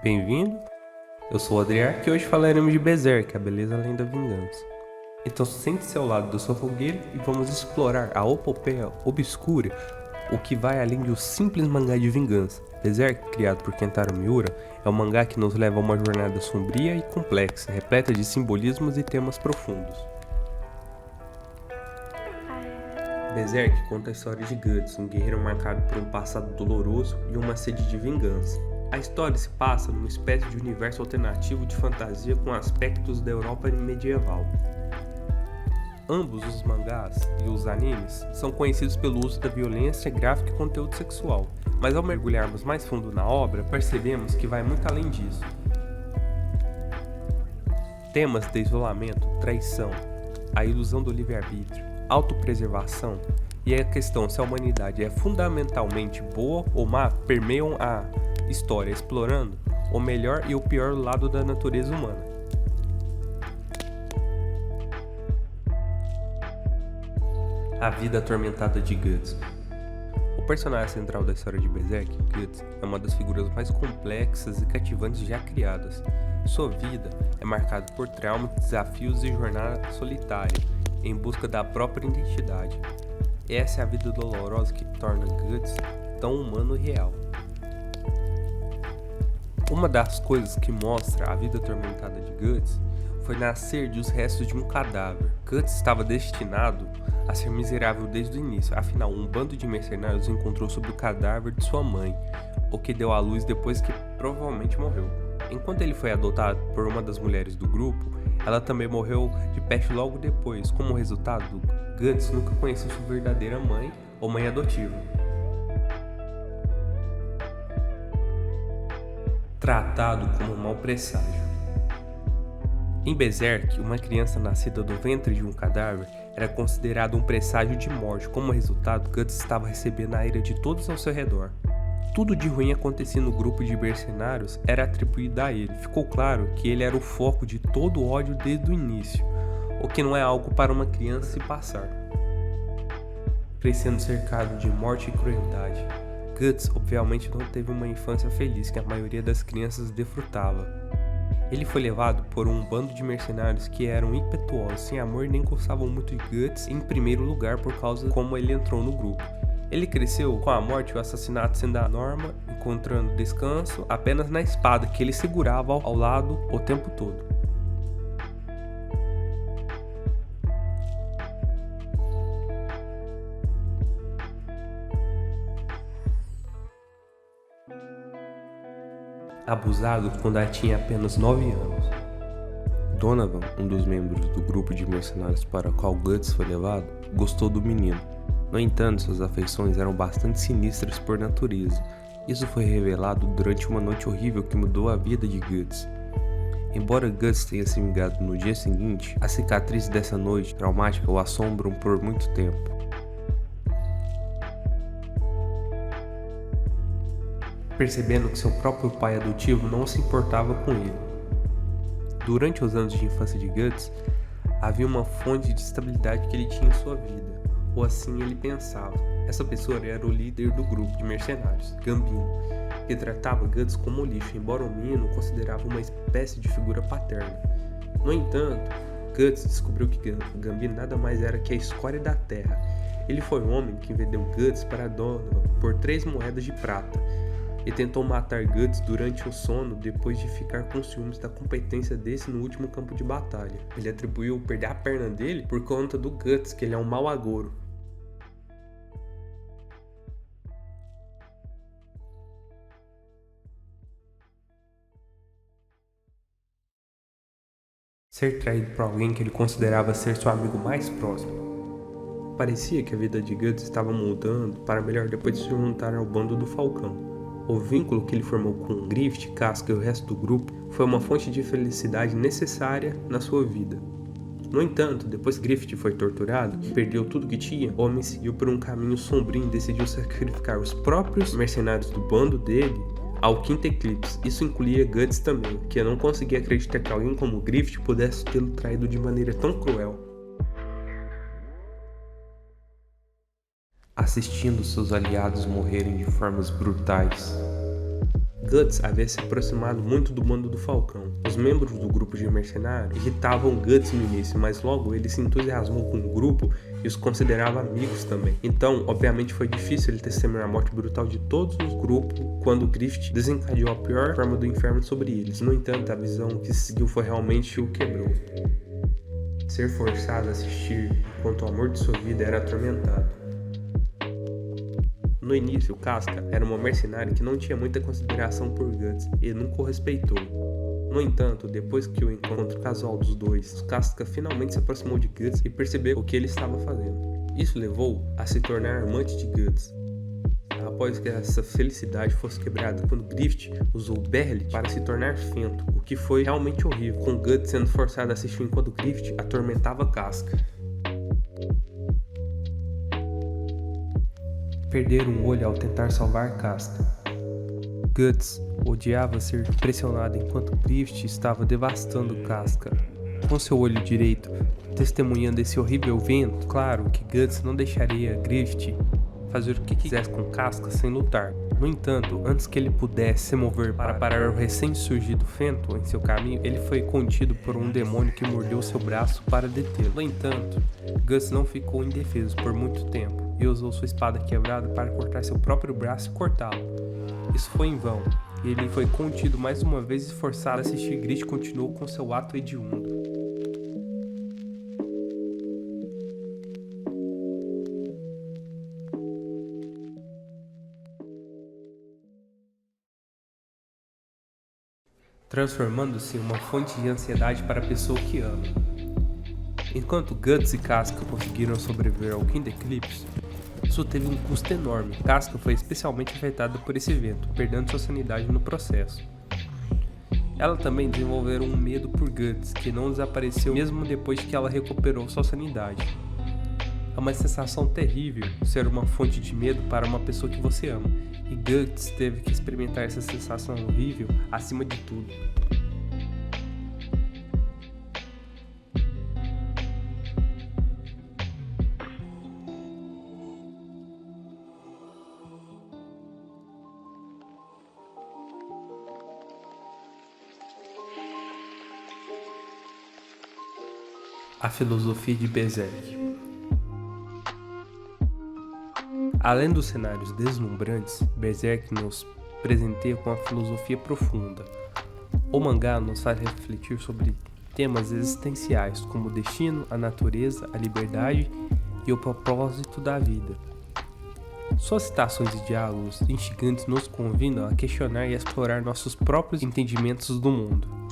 Bem-vindo, eu sou o Adriark e hoje falaremos de Berserk, a beleza além da vingança. Então sente-se ao lado da sua fogueira e vamos explorar a epopeia obscura, o que vai além de um simples mangá de vingança. Berserk, criado por Kentaro Miura, é um mangá que nos leva a uma jornada sombria e complexa, repleta de simbolismos e temas profundos. Berserk conta a história de Guts, um guerreiro marcado por um passado doloroso e uma sede de vingança. A história se passa numa espécie de universo alternativo de fantasia com aspectos da Europa medieval. Ambos os mangás e os animes são conhecidos pelo uso da violência gráfica e conteúdo sexual, mas ao mergulharmos mais fundo na obra, percebemos que vai muito além disso. Temas de isolamento, traição, a ilusão do livre-arbítrio, autopreservação e a questão se a humanidade é fundamentalmente boa ou má permeiam a história explorando o melhor e o pior lado da natureza humana. A vida atormentada de Guts. O personagem central da história de Berserk, Guts, é uma das figuras mais complexas e cativantes já criadas. Sua vida é marcada por traumas, desafios e jornada solitária em busca da própria identidade. Essa é a vida dolorosa que torna Guts tão humano e real. Uma das coisas que mostra a vida atormentada de Guts foi nascer dos restos de um cadáver. Guts estava destinado a ser miserável desde o início, afinal um bando de mercenários o encontrou sobre o cadáver de sua mãe, o que deu à luz depois que provavelmente morreu. Enquanto ele foi adotado por uma das mulheres do grupo, ela também morreu de peste logo depois. Como resultado, Guts nunca conheceu sua verdadeira mãe ou mãe adotiva. Tratado como um mau presságio. Em Berserk, uma criança nascida do ventre de um cadáver era considerada um presságio de morte. Como resultado, Guts estava recebendo a ira de todos ao seu redor. Tudo de ruim acontecia no grupo de mercenários era atribuído a ele. Ficou claro que ele era o foco de todo o ódio desde o início, o que não é algo para uma criança se passar. Crescendo cercado de morte e crueldade, Guts obviamente não teve uma infância feliz que a maioria das crianças desfrutava. Ele foi levado por um bando de mercenários que eram impetuosos, sem amor, nem gostavam muito de Guts, em primeiro lugar por causa de como ele entrou no grupo. Ele cresceu com a morte e o assassinato sendo a norma, encontrando descanso apenas na espada que ele segurava ao lado o tempo todo. Abusado quando ela tinha apenas 9 anos. Donovan, um dos membros do grupo de mercenários para o qual Guts foi levado, gostou do menino. No entanto, suas afeições eram bastante sinistras por natureza. Isso foi revelado durante uma noite horrível que mudou a vida de Guts. Embora Guts tenha se vingado no dia seguinte, as cicatrizes dessa noite traumática o assombram por muito tempo. Percebendo que seu próprio pai adotivo não se importava com ele. Durante os anos de infância de Guts, havia uma fonte de estabilidade que ele tinha em sua vida, ou assim ele pensava. Essa pessoa era o líder do grupo de mercenários, Gambino, que tratava Guts como lixo, embora o menino o considerava uma espécie de figura paterna. No entanto, Guts descobriu que Gambino nada mais era que a escória da terra. Ele foi o homem que vendeu Guts para Donovan por 3 moedas de prata, e tentou matar Guts durante o sono depois de ficar com ciúmes da competência desse no último campo de batalha. Ele atribuiu perder a perna dele por conta do Guts, que ele é um mau agouro. Ser traído por alguém que ele considerava ser seu amigo mais próximo. Parecia que a vida de Guts estava mudando para melhor depois de se juntar ao bando do Falcão. O vínculo que ele formou com Griffith, Casca e o resto do grupo foi uma fonte de felicidade necessária na sua vida. No entanto, depois que Griffith foi torturado e perdeu tudo que tinha, o homem seguiu por um caminho sombrio e decidiu sacrificar os próprios mercenários do bando dele ao Quinto Eclipse. Isso incluía Guts também, que eu não conseguia acreditar que alguém como Griffith pudesse tê-lo traído de maneira tão cruel. Assistindo seus aliados morrerem de formas brutais. Guts havia se aproximado muito do bando do Falcão. Os membros do grupo de mercenários irritavam Guts no início, mas logo ele se entusiasmou com o grupo e os considerava amigos também. Então, obviamente foi difícil ele testemunhar a morte brutal de todos os grupos quando Griffith desencadeou a pior forma do inferno sobre eles. No entanto, a visão que se seguiu foi realmente o quebrou. Ser forçado a assistir enquanto o amor de sua vida era atormentado. No início, Casca era uma mercenária que não tinha muita consideração por Guts e nunca o respeitou. No entanto, depois que o encontro casual dos dois, Casca finalmente se aproximou de Guts e percebeu o que ele estava fazendo. Isso levou a se tornar amante de Guts. Após que essa felicidade fosse quebrada quando Griffith usou Berlit para se tornar Fento, o que foi realmente horrível, com Guts sendo forçado a assistir enquanto Griffith atormentava Casca. Perder um olho ao tentar salvar Casca. Guts odiava ser pressionado enquanto Griffith estava devastando Casca. Com seu olho direito testemunhando esse horrível evento, claro que Guts não deixaria Griffith fazer o que quisesse com Casca sem lutar. No entanto, antes que ele pudesse se mover para parar o recém-surgido Fento em seu caminho, ele foi contido por um demônio que mordeu seu braço para detê-lo. No entanto, Guts não ficou indefeso por muito tempo e usou sua espada quebrada para cortar seu próprio braço e cortá-lo. Isso foi em vão, e ele foi contido mais uma vez e forçado a assistir. Griffith continuou com seu ato hediondo. Transformando-se em uma fonte de ansiedade para a pessoa que ama. Enquanto Guts e Casca conseguiram sobreviver ao Quinto Eclipse, isso teve um custo enorme. Casca foi especialmente afetada por esse evento, perdendo sua sanidade no processo. Ela também desenvolveu um medo por Guts, que não desapareceu mesmo depois que ela recuperou sua sanidade. É uma sensação terrível ser uma fonte de medo para uma pessoa que você ama, e Guts teve que experimentar essa sensação horrível acima de tudo. A filosofia de Berserk. Além dos cenários deslumbrantes, Berserk nos presenteia com uma filosofia profunda. O mangá nos faz refletir sobre temas existenciais como o destino, a natureza, a liberdade e o propósito da vida. Suas citações e diálogos instigantes nos convidam a questionar e a explorar nossos próprios entendimentos do mundo.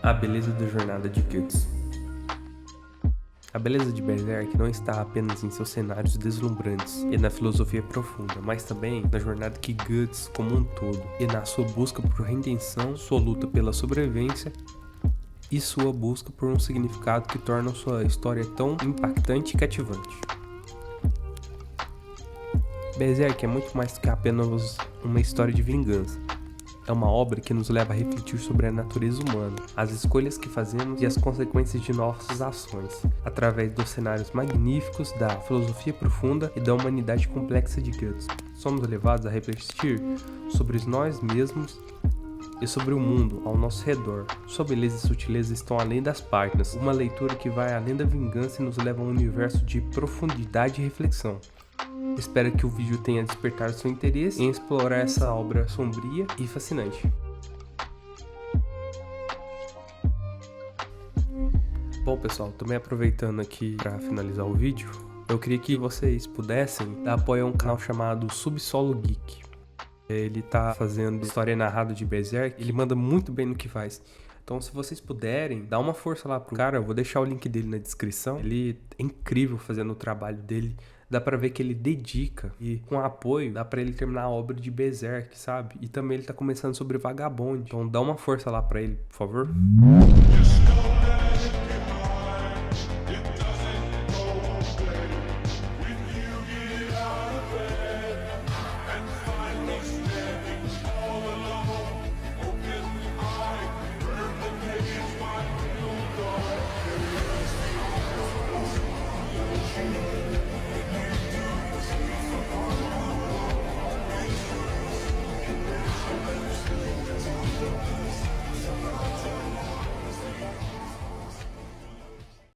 A beleza da jornada de Guts. A beleza de Berserk não está apenas em seus cenários deslumbrantes e na filosofia profunda, mas também na jornada que Guts como um todo, e na sua busca por redenção, sua luta pela sobrevivência e sua busca por um significado que torna sua história tão impactante e cativante. Berserk é muito mais do que apenas uma história de vingança. É uma obra que nos leva a refletir sobre a natureza humana, as escolhas que fazemos e as consequências de nossas ações, através dos cenários magníficos da filosofia profunda e da humanidade complexa de Guts. Somos levados a refletir sobre nós mesmos e sobre o mundo ao nosso redor. Sua beleza e sutileza estão além das páginas, uma leitura que vai além da vingança e nos leva a um universo de profundidade e reflexão. Espero que o vídeo tenha despertado seu interesse em explorar essa obra sombria e fascinante. Bom pessoal, também aproveitando aqui para finalizar o vídeo, eu queria que vocês pudessem dar apoio a um canal chamado Subsolo Geek. Ele tá fazendo história narrada de Berserk, ele manda muito bem no que faz. Então se vocês puderem, dá uma força lá pro cara, eu vou deixar o link dele na descrição. Ele é incrível fazendo o trabalho dele. Dá pra ver que ele dedica e com apoio dá pra ele terminar a obra de Berserk, sabe? E também ele tá começando sobre Vagabond. Então dá uma força lá pra ele, por favor.